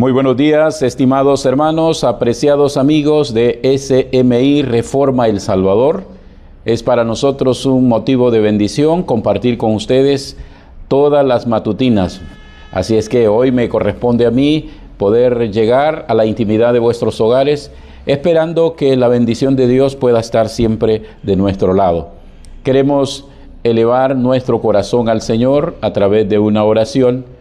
Muy buenos días, estimados hermanos, apreciados amigos de SMI Reforma El Salvador. Es para nosotros un motivo de bendición compartir con ustedes todas las matutinas. Así es que hoy me corresponde a mí poder llegar a la intimidad de vuestros hogares, esperando que la bendición de Dios pueda estar siempre de nuestro lado. Queremos elevar nuestro corazón al Señor a través de una oración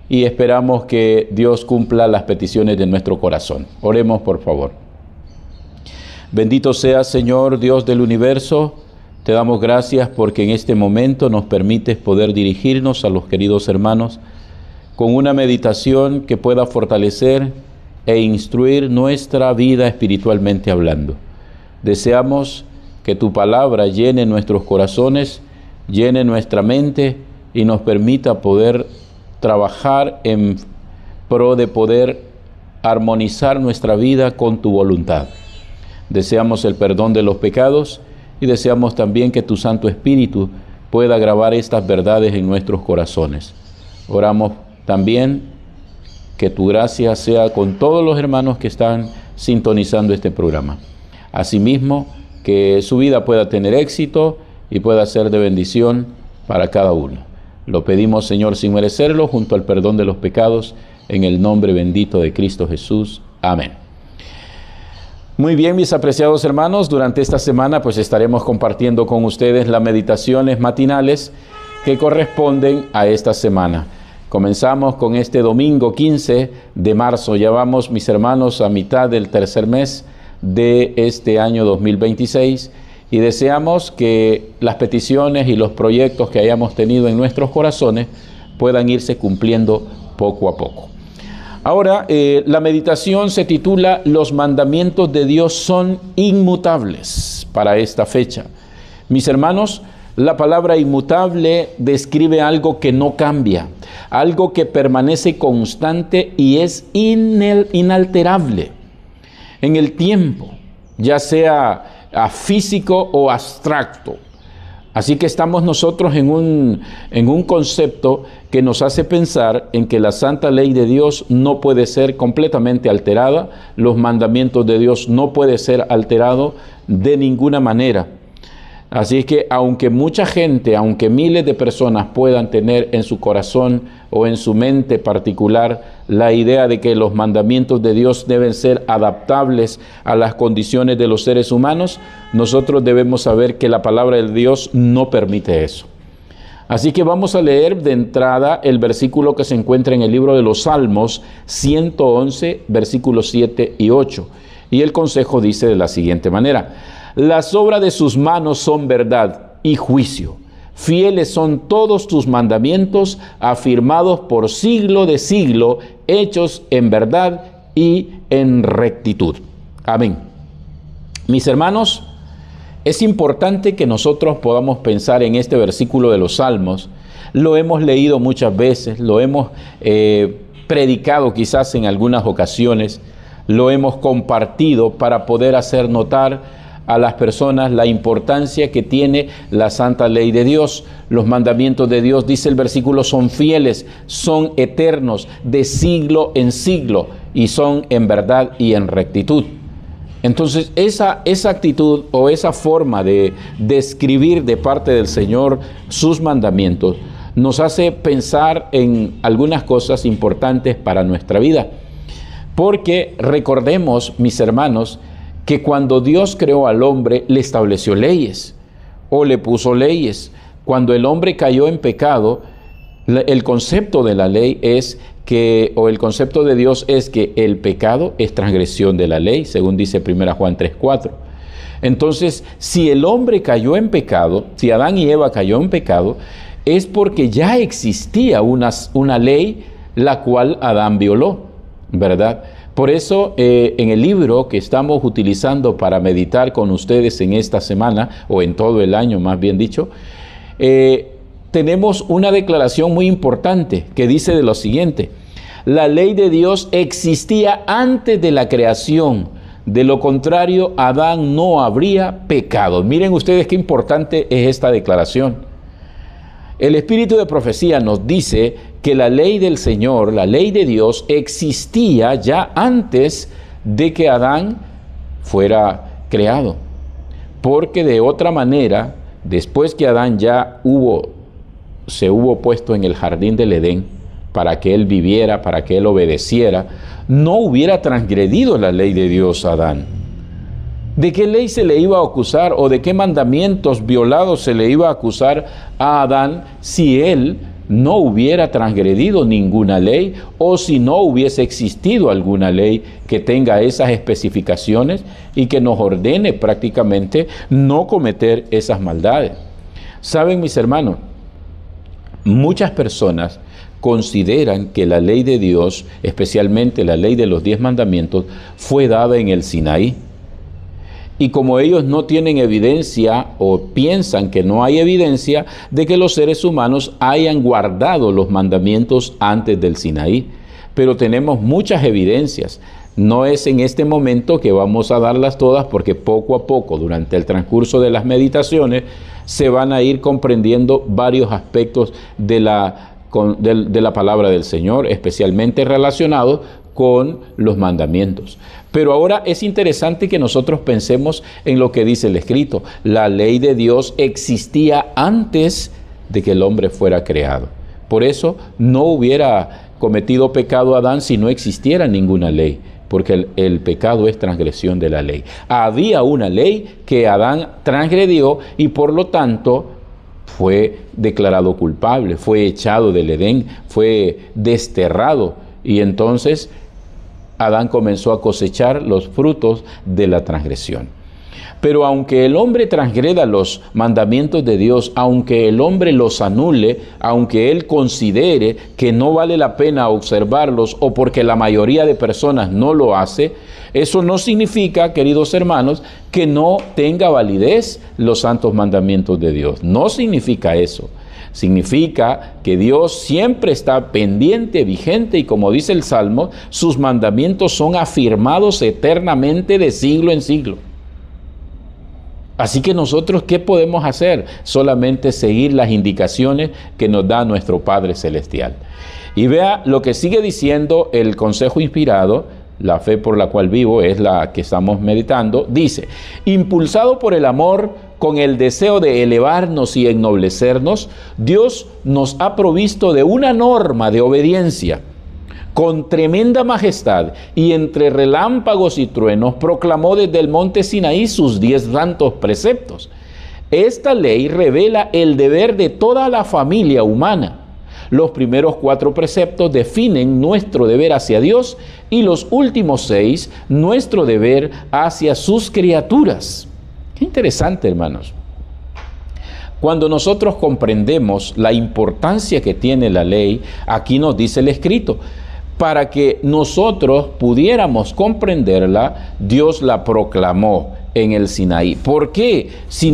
y esperamos que Dios cumpla las peticiones de nuestro corazón. Oremos, por favor. Bendito seas, Señor, Dios del universo. Te damos gracias porque en este momento nos permites poder dirigirnos a los queridos hermanos con una meditación que pueda fortalecer e instruir nuestra vida espiritualmente hablando. Deseamos que tu palabra llene nuestros corazones, llene nuestra mente y nos permita poder trabajar en pro de poder armonizar nuestra vida con tu voluntad. Deseamos el perdón de los pecados y deseamos también que tu Santo Espíritu pueda grabar estas verdades en nuestros corazones. Oramos también que tu gracia sea con todos los hermanos que están sintonizando este programa. Asimismo, que su vida pueda tener éxito y pueda ser de bendición para cada uno. Lo pedimos, Señor, sin merecerlo, junto al perdón de los pecados, en el nombre bendito de Cristo Jesús. Amén. Muy bien, mis apreciados hermanos, durante esta semana pues estaremos compartiendo con ustedes las meditaciones matinales que corresponden a esta semana. Comenzamos con este domingo 15 de marzo. Ya vamos, mis hermanos, a mitad del tercer mes de este año 2026. Y deseamos que las peticiones y los proyectos que hayamos tenido en nuestros corazones puedan irse cumpliendo poco a poco. Ahora, la meditación se titula Los mandamientos de Dios son inmutables para esta fecha. Mis hermanos, la palabra inmutable describe algo que no cambia, algo que permanece constante y es inalterable en el tiempo, ya sea físico o abstracto. Así que estamos nosotros en un concepto que nos hace pensar en que la santa ley de Dios no puede ser completamente alterada, los mandamientos de Dios no pueden ser alterados de ninguna manera. Así que aunque mucha gente, aunque miles de personas puedan tener en su corazón o en su mente particular la idea de que los mandamientos de Dios deben ser adaptables a las condiciones de los seres humanos, nosotros debemos saber que la palabra de Dios no permite eso. Así que vamos a leer de entrada el versículo que se encuentra en el libro de los Salmos 111, versículos 7 y 8. Y el consejo dice de la siguiente manera: las obras de sus manos son verdad y juicio. Fieles son todos tus mandamientos, afirmados por siglo de siglo, hechos en verdad y en rectitud. Amén. Mis hermanos, es importante que nosotros podamos pensar en este versículo de los Salmos. Lo hemos leído muchas veces, lo hemos predicado quizás en algunas ocasiones, lo hemos compartido para poder hacer notar a las personas la importancia que tiene la santa ley de Dios. Los mandamientos de Dios, dice el versículo, son fieles, son eternos, de siglo en siglo, y son en verdad y en rectitud. Entonces, esa actitud o esa forma de describir de parte del Señor sus mandamientos nos hace pensar en algunas cosas importantes para nuestra vida. Porque recordemos, mis hermanos, que cuando Dios creó al hombre, le estableció leyes o le puso leyes. Cuando el hombre cayó en pecado, el concepto de la ley es que, o el concepto de Dios es que el pecado es transgresión de la ley, según dice 1 Juan 3:4. Entonces, si el hombre cayó en pecado, si Adán y Eva cayó en pecado, es porque ya existía una ley la cual Adán violó, ¿verdad? Por eso, en el libro que estamos utilizando para meditar con ustedes en esta semana, o en todo el año más bien dicho, tenemos una declaración muy importante que dice de lo siguiente: la ley de Dios existía antes de la creación, de lo contrario Adán no habría pecado. Miren ustedes qué importante es esta declaración. El espíritu de profecía nos dice que la ley del Señor, la ley de Dios, existía ya antes de que Adán fuera creado. Porque de otra manera, después que Adán ya se hubo puesto en el jardín del Edén para que él viviera, para que él obedeciera, no hubiera transgredido la ley de Dios a Adán. ¿De qué ley se le iba a acusar o de qué mandamientos violados se le iba a acusar a Adán si él no hubiera transgredido ninguna ley o si no hubiese existido alguna ley que tenga esas especificaciones y que nos ordene prácticamente no cometer esas maldades? Saben, mis hermanos, muchas personas consideran que la ley de Dios, especialmente la ley de los 10 mandamientos, fue dada en el Sinaí. Y como ellos no tienen evidencia o piensan que no hay evidencia de que los seres humanos hayan guardado los mandamientos antes del Sinaí. Pero tenemos muchas evidencias. No es en este momento que vamos a darlas todas porque poco a poco, durante el transcurso de las meditaciones, se van a ir comprendiendo varios aspectos de la palabra del Señor, especialmente relacionados con los mandamientos. Pero ahora es interesante que nosotros pensemos en lo que dice el escrito. La ley de Dios existía antes de que el hombre fuera creado. Por eso no hubiera cometido pecado Adán si no existiera ninguna ley, porque el pecado es transgresión de la ley. Había una ley que Adán transgredió y por lo tanto fue declarado culpable, fue echado del Edén, fue desterrado y entonces Adán comenzó a cosechar los frutos de la transgresión. Pero aunque el hombre transgreda los mandamientos de Dios, aunque el hombre los anule, aunque él considere que no vale la pena observarlos o porque la mayoría de personas no lo hace, eso no significa, queridos hermanos, que no tenga validez los santos mandamientos de Dios. No significa eso. Significa que Dios siempre está pendiente, vigente y como dice el Salmo, sus mandamientos son afirmados eternamente de siglo en siglo. Así que nosotros, ¿qué podemos hacer? Solamente seguir las indicaciones que nos da nuestro Padre Celestial. Y vea lo que sigue diciendo el consejo inspirado, la fe por la cual vivo es la que estamos meditando, dice, impulsado por el amor, con el deseo de elevarnos y ennoblecernos, Dios nos ha provisto de una norma de obediencia. Con tremenda majestad y entre relámpagos y truenos proclamó desde el monte Sinaí sus 10 santos preceptos. Esta ley revela el deber de toda la familia humana. Los primeros 4 preceptos definen nuestro deber hacia Dios y los últimos 6 nuestro deber hacia sus criaturas. Qué interesante, hermanos. Cuando nosotros comprendemos la importancia que tiene la ley, aquí nos dice el escrito, para que nosotros pudiéramos comprenderla, Dios la proclamó en el Sinaí. ¿Por qué? Si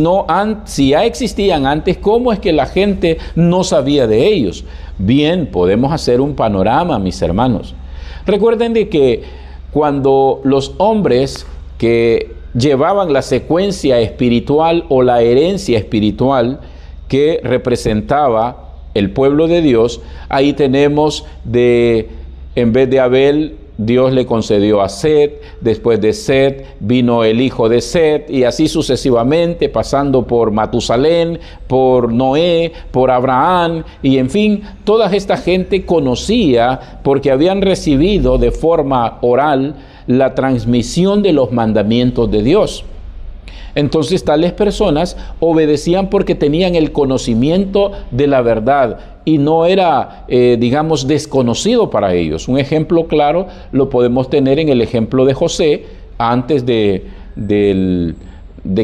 ya existían antes, ¿cómo es que la gente no sabía de ellos? Bien, podemos hacer un panorama, mis hermanos. Recuerden de que cuando los hombres que llevaban la secuencia espiritual o la herencia espiritual que representaba el pueblo de Dios, ahí tenemos en vez de Abel, Dios le concedió a Set, después de Set vino el hijo de Set y así sucesivamente, pasando por Matusalén, por Noé, por Abraham y en fin, toda esta gente conocía porque habían recibido de forma oral la transmisión de los mandamientos de Dios. Entonces tales personas obedecían porque tenían el conocimiento de la verdad y no era, digamos, desconocido para ellos. Un ejemplo claro lo podemos tener en el ejemplo de José antes de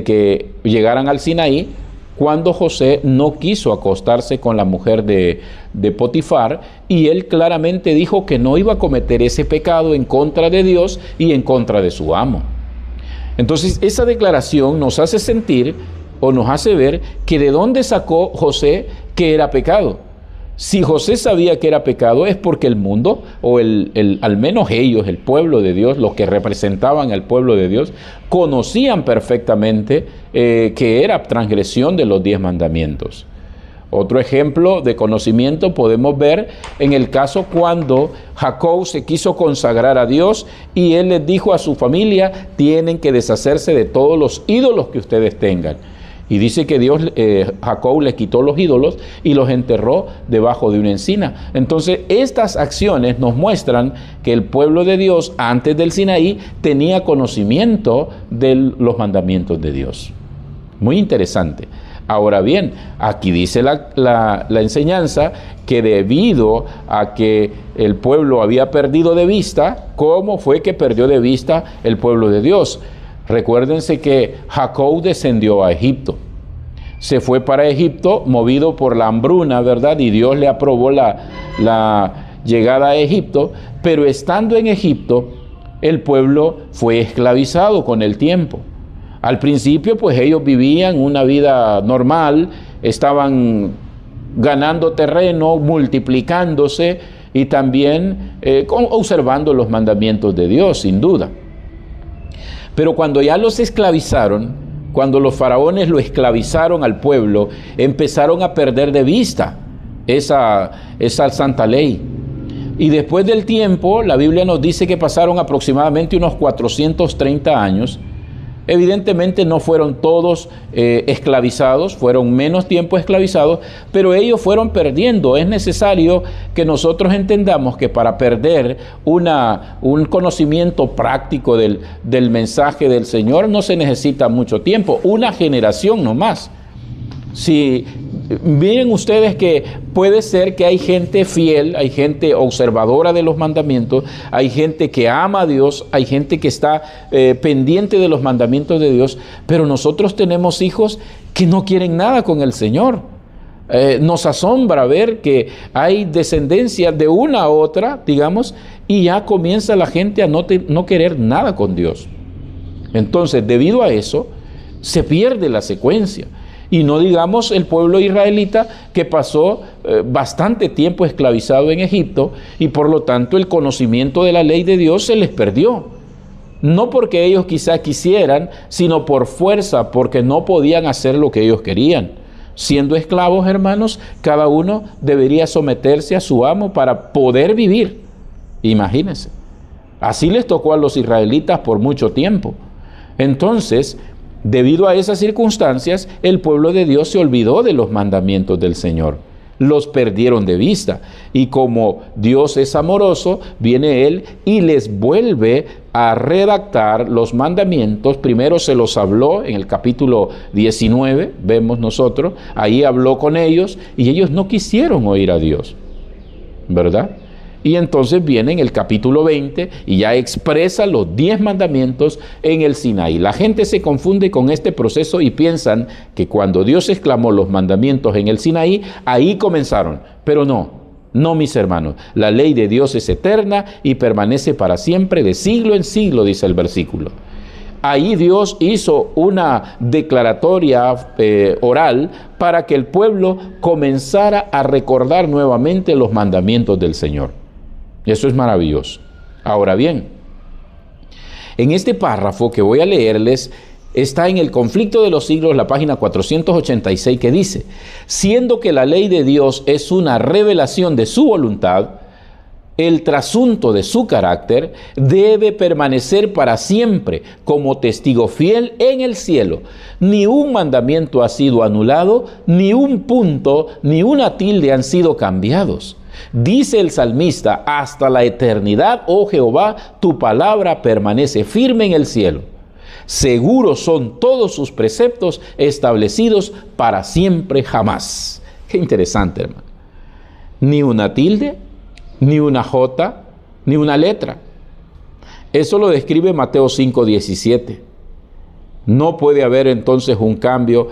que llegaran al Sinaí, cuando José no quiso acostarse con la mujer de Potifar y él claramente dijo que no iba a cometer ese pecado en contra de Dios y en contra de su amo. Entonces esa declaración nos hace sentir o nos hace ver que de dónde sacó José que era pecado. Si José sabía que era pecado es porque el mundo, o al menos ellos, el pueblo de Dios, los que representaban al pueblo de Dios, conocían perfectamente que era transgresión de los 10 mandamientos. Otro ejemplo de conocimiento podemos ver en el caso cuando Jacob se quiso consagrar a Dios y él les dijo a su familia: tienen que deshacerse de todos los ídolos que ustedes tengan. Y dice que Jacob les quitó los ídolos y los enterró debajo de una encina. Entonces, estas acciones nos muestran que el pueblo de Dios, antes del Sinaí, tenía conocimiento de los mandamientos de Dios. Muy interesante. Ahora bien, aquí dice la enseñanza que debido a que el pueblo había perdido de vista, ¿cómo fue que perdió de vista el pueblo de Dios? Recuérdense que Jacob descendió a Egipto. Se fue para Egipto movido por la hambruna, ¿verdad? Y Dios le aprobó la llegada a Egipto, pero estando en Egipto, el pueblo fue esclavizado con el tiempo. Al principio, pues ellos vivían una vida normal, estaban ganando terreno, multiplicándose y también observando los mandamientos de Dios, sin duda. Pero cuando ya los esclavizaron, cuando los faraones lo esclavizaron al pueblo, empezaron a perder de vista esa santa ley. Y después del tiempo, la Biblia nos dice que pasaron aproximadamente unos 430 años. Evidentemente no fueron todos esclavizados, fueron menos tiempo esclavizados, pero ellos fueron perdiendo. Es necesario que nosotros entendamos que para perder un conocimiento práctico del mensaje del Señor no se necesita mucho tiempo, una generación nomás. Si miren ustedes que puede ser que hay gente fiel, hay gente observadora de los mandamientos, hay gente que ama a Dios, hay gente que está pendiente de los mandamientos de Dios, pero nosotros tenemos hijos que no quieren nada con el Señor. Nos asombra ver que hay descendencia de una a otra, digamos, y ya comienza la gente a no querer nada con Dios. Entonces, debido a eso, se pierde la secuencia. Y no digamos el pueblo israelita que pasó bastante tiempo esclavizado en Egipto y por lo tanto el conocimiento de la ley de Dios se les perdió. No porque ellos quizá quisieran, sino por fuerza, porque no podían hacer lo que ellos querían. Siendo esclavos, hermanos, cada uno debería someterse a su amo para poder vivir. Imagínense. Así les tocó a los israelitas por mucho tiempo. Entonces, debido a esas circunstancias, el pueblo de Dios se olvidó de los mandamientos del Señor. Los perdieron de vista. Y como Dios es amoroso, viene Él y les vuelve a redactar los mandamientos. Primero se los habló en el capítulo 19, vemos nosotros, ahí habló con ellos y ellos no quisieron oír a Dios, ¿verdad? Y entonces viene en el capítulo 20 y ya expresa los 10 mandamientos en el Sinaí. La gente se confunde con este proceso y piensan que cuando Dios exclamó los mandamientos en el Sinaí, ahí comenzaron. Pero no, mis hermanos. La ley de Dios es eterna y permanece para siempre, de siglo en siglo, dice el versículo. Ahí Dios hizo una declaratoria oral para que el pueblo comenzara a recordar nuevamente los mandamientos del Señor. Eso es maravilloso. Ahora bien, en este párrafo que voy a leerles está en el Conflicto de los Siglos, la página 486, que dice: siendo que la ley de Dios es una revelación de su voluntad, el trasunto de su carácter debe permanecer para siempre como testigo fiel en el cielo. Ni un mandamiento ha sido anulado, ni un punto, ni una tilde han sido cambiados. Dice el salmista: hasta la eternidad, oh Jehová, tu palabra permanece firme en el cielo. Seguros son todos sus preceptos, establecidos para siempre jamás. Qué interesante, hermano. Ni una tilde, ni una jota, ni una letra. Eso lo describe Mateo 5:17. No puede haber entonces un cambio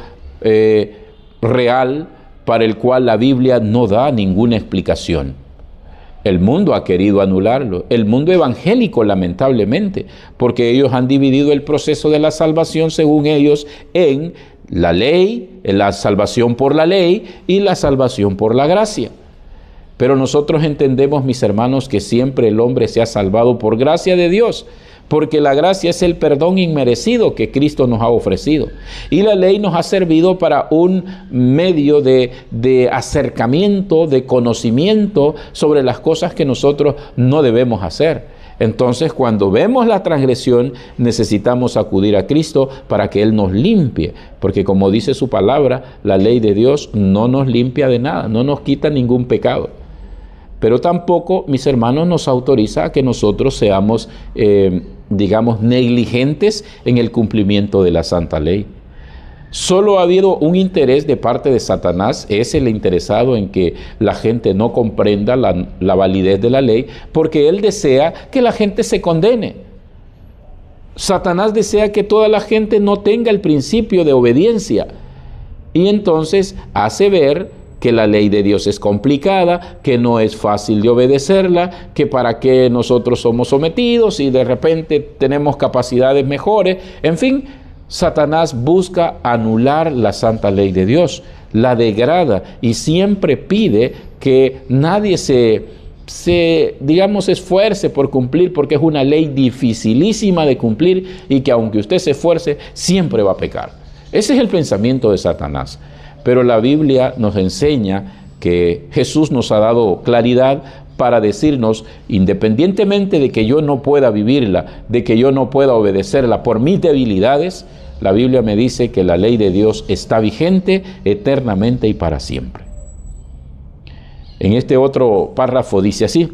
real para el cual la Biblia no da ninguna explicación. El mundo ha querido anularlo, el mundo evangélico lamentablemente, porque ellos han dividido el proceso de la salvación según ellos en la ley, en la salvación por la ley y la salvación por la gracia. Pero nosotros entendemos, mis hermanos, que siempre el hombre se ha salvado por gracia de Dios, porque la gracia es el perdón inmerecido que Cristo nos ha ofrecido. Y la ley nos ha servido para un medio de acercamiento, de conocimiento sobre las cosas que nosotros no debemos hacer. Entonces, cuando vemos la transgresión, necesitamos acudir a Cristo para que Él nos limpie, porque como dice su palabra, la ley de Dios no nos limpia de nada, no nos quita ningún pecado. Pero tampoco, mis hermanos, nos autoriza a que nosotros seamos, negligentes en el cumplimiento de la santa ley. Solo ha habido un interés de parte de Satanás, es el interesado en que la gente no comprenda la validez de la ley, porque él desea que la gente se condene. Satanás desea que toda la gente no tenga el principio de obediencia, y entonces hace ver que la ley de Dios es complicada, que no es fácil de obedecerla, que para qué nosotros somos sometidos y de repente tenemos capacidades mejores. En fin, Satanás busca anular la santa ley de Dios, la degrada y siempre pide que nadie se esfuerce por cumplir, porque es una ley dificilísima de cumplir y que aunque usted se esfuerce, siempre va a pecar. Ese es el pensamiento de Satanás. Pero la Biblia nos enseña que Jesús nos ha dado claridad para decirnos, independientemente de que yo no pueda vivirla, de que yo no pueda obedecerla por mis debilidades, la Biblia me dice que la ley de Dios está vigente eternamente y para siempre. En este otro párrafo dice así: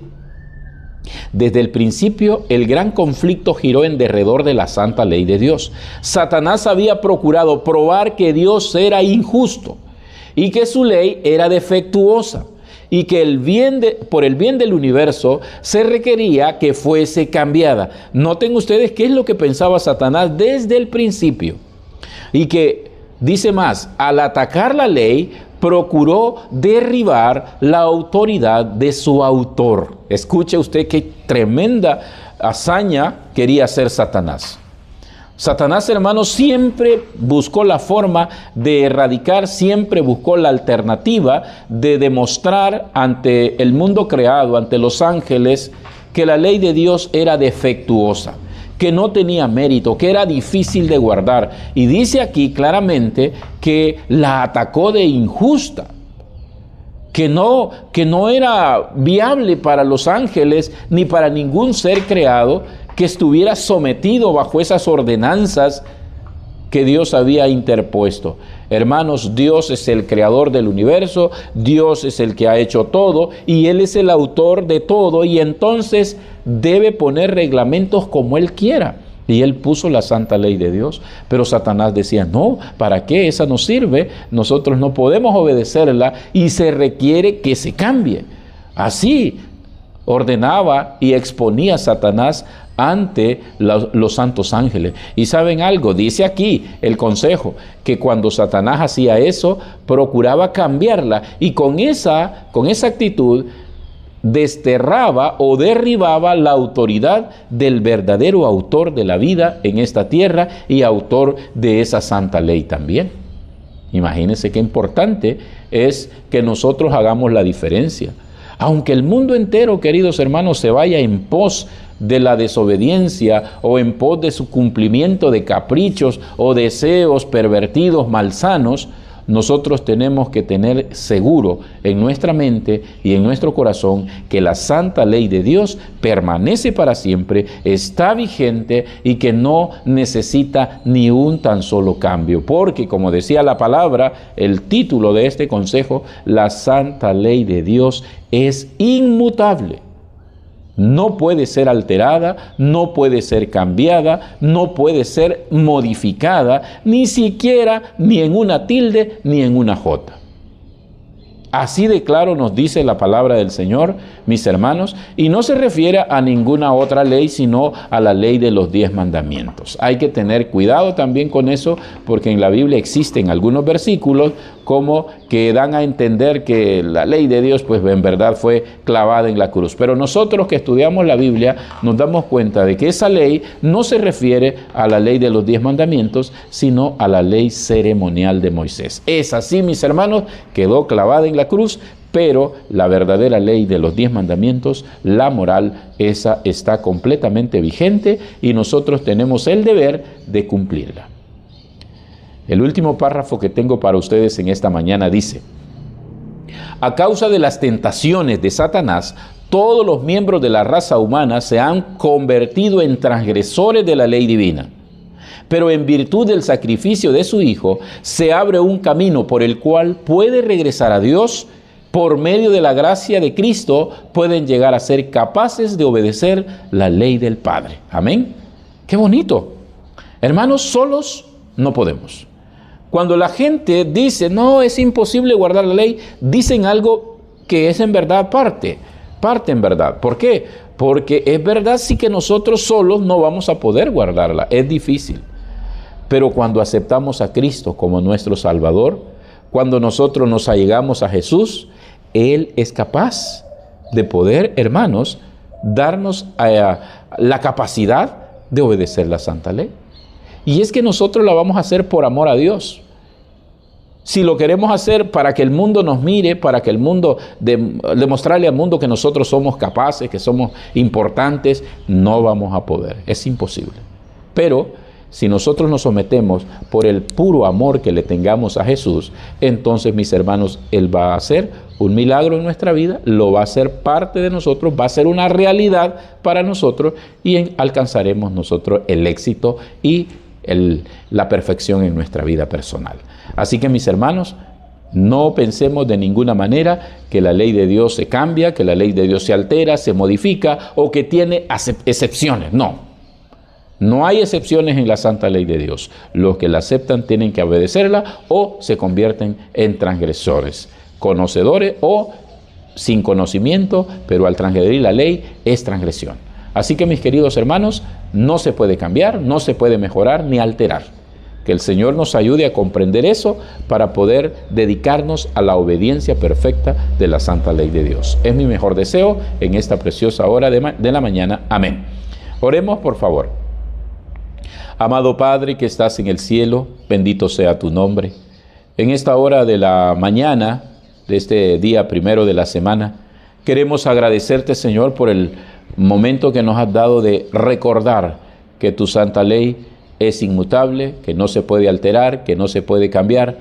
desde el principio, el gran conflicto giró en derredor de la santa ley de Dios. Satanás había procurado probar que Dios era injusto y que su ley era defectuosa y que por el bien del universo se requería que fuese cambiada. Noten ustedes qué es lo que pensaba Satanás desde el principio. Y que, dice más, al atacar la ley, procuró derribar la autoridad de su autor. Escuche usted qué tremenda hazaña quería hacer Satanás. Satanás, hermanos, siempre buscó la forma de erradicar, siempre buscó la alternativa de demostrar ante el mundo creado, ante los ángeles, que la ley de Dios era defectuosa, que no tenía mérito, que era difícil de guardar. Y dice aquí claramente que la atacó de injusta, que no era viable para los ángeles ni para ningún ser creado que estuviera sometido bajo esas ordenanzas que Dios había interpuesto. Hermanos, Dios es el creador del universo, Dios es el que ha hecho todo y Él es el autor de todo, y entonces debe poner reglamentos como Él quiera. Y Él puso la santa ley de Dios, pero Satanás decía, no, ¿para qué? Esa no sirve, nosotros no podemos obedecerla y se requiere que se cambie. Así ordenaba y exponía Satanás ante los santos ángeles. Y ¿saben algo? Dice aquí el consejo, que cuando Satanás hacía eso, procuraba cambiarla, y con esa actitud desterraba o derribaba la autoridad del verdadero autor de la vida en esta tierra y autor de esa santa ley también. Imagínense qué importante es que nosotros hagamos la diferencia. Aunque el mundo entero, queridos hermanos, se vaya en pos de la desobediencia o en pos de su cumplimiento de caprichos o deseos pervertidos, malsanos, nosotros tenemos que tener seguro en nuestra mente y en nuestro corazón que la santa ley de Dios permanece para siempre, está vigente y que no necesita ni un tan solo cambio. Porque, como decía la palabra, el título de este consejo, la santa ley de Dios es inmutable. No puede ser alterada, no puede ser cambiada, no puede ser modificada, ni siquiera ni en una tilde ni en una jota. Así de claro nos dice la palabra del Señor, mis hermanos, y no se refiere a ninguna otra ley, sino a la ley de los 10 mandamientos. Hay que tener cuidado también con eso, porque en la Biblia existen algunos versículos como que dan a entender que la ley de Dios pues en verdad fue clavada en la cruz. Pero nosotros que estudiamos la Biblia nos damos cuenta de que esa ley no se refiere a la ley de los 10 mandamientos, sino a la ley ceremonial de Moisés. Es así, mis hermanos, quedó clavada en la cruz, pero la verdadera ley de los 10 mandamientos, la moral, esa está completamente vigente y nosotros tenemos el deber de cumplirla. El último párrafo que tengo para ustedes en esta mañana dice: a causa de las tentaciones de Satanás, todos los miembros de la raza humana se han convertido en transgresores de la ley divina. Pero en virtud del sacrificio de su Hijo, se abre un camino por el cual puede regresar a Dios. Por medio de la gracia de Cristo pueden llegar a ser capaces de obedecer la ley del Padre. Amén. ¡Qué bonito! Hermanos, solos no podemos. Cuando la gente dice, no, es imposible guardar la ley, dicen algo que es en verdad parte en verdad. ¿Por qué? Porque es verdad sí que nosotros solos no vamos a poder guardarla, es difícil. Pero cuando aceptamos a Cristo como nuestro Salvador, cuando nosotros nos allegamos a Jesús, Él es capaz de poder, hermanos, darnos la capacidad de obedecer la santa ley. Y es que nosotros la vamos a hacer por amor a Dios. Si lo queremos hacer para que el mundo nos mire, para que el mundo, demostrarle al mundo que nosotros somos capaces, que somos importantes, no vamos a poder. Es imposible. Pero si nosotros nos sometemos por el puro amor que le tengamos a Jesús, entonces, mis hermanos, Él va a hacer un milagro en nuestra vida, lo va a hacer parte de nosotros, va a ser una realidad para nosotros y alcanzaremos nosotros el éxito y la perfección en nuestra vida personal. Así que, mis hermanos, no pensemos de ninguna manera que la ley de Dios se cambia, que la ley de Dios se altera, se modifica o que tiene excepciones. No hay excepciones en la santa ley de Dios. Los que la aceptan tienen que obedecerla o se convierten en transgresores, conocedores o sin conocimiento, pero al transgredir la ley es transgresión. Así que, mis queridos hermanos, no se puede cambiar, no se puede mejorar ni alterar. Que el Señor nos ayude a comprender eso para poder dedicarnos a la obediencia perfecta de la santa ley de Dios. Es mi mejor deseo en esta preciosa hora de la mañana. Amén. Oremos, por favor. Amado Padre que estás en el cielo, bendito sea tu nombre. En esta hora de la mañana, de este día primero de la semana, queremos agradecerte, Señor, por el momento que nos has dado de recordar que tu santa ley es inmutable, que no se puede alterar, que no se puede cambiar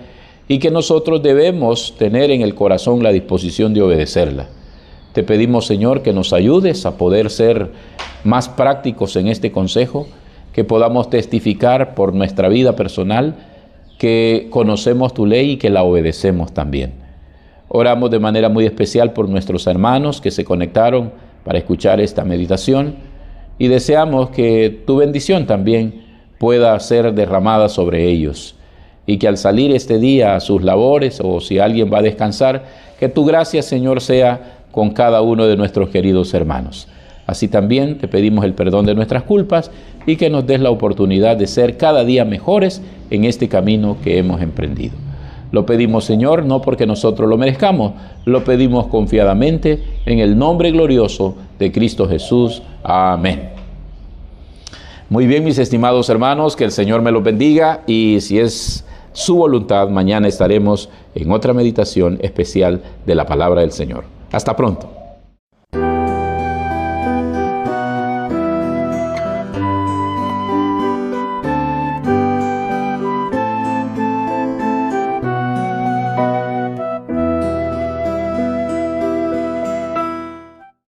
y que nosotros debemos tener en el corazón la disposición de obedecerla. Te pedimos, Señor, que nos ayudes a poder ser más prácticos en este consejo, que podamos testificar por nuestra vida personal que conocemos tu ley y que la obedecemos también. Oramos de manera muy especial por nuestros hermanos que se conectaron para escuchar esta meditación y deseamos que tu bendición también pueda ser derramada sobre ellos y que al salir este día a sus labores o si alguien va a descansar, que tu gracia, Señor, sea con cada uno de nuestros queridos hermanos. Así también te pedimos el perdón de nuestras culpas y que nos des la oportunidad de ser cada día mejores en este camino que hemos emprendido. Lo pedimos, Señor, no porque nosotros lo merezcamos, lo pedimos confiadamente en el nombre glorioso de Cristo Jesús. Amén. Muy bien, mis estimados hermanos, que el Señor me los bendiga y si es su voluntad, mañana estaremos en otra meditación especial de la palabra del Señor. Hasta pronto.